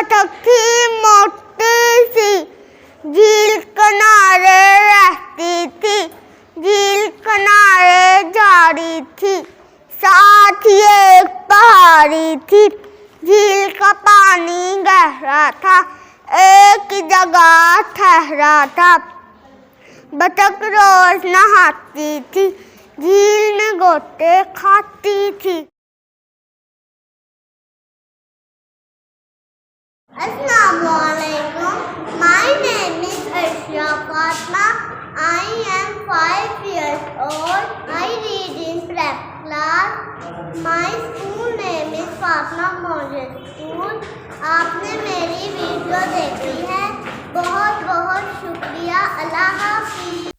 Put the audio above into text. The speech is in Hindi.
बतख थी मोटी सी, झील किनारे रहती थी, झील किनारे जा रही थी। साथ ही एक पहाड़ी थी, झील का पानी गहरा था, एक जगह ठहरा था। बतख रोज नहाती थी, झील में गोते खाती थी। Assalamualaikum. My name is Arshia Fatma. I am 5 years old. I read in prep class. My school name is Fatma Model School. आपने मेरी वीडियो देखी है, बहुत बहुत शुक्रिया। अल्लाह हाफ़िज़।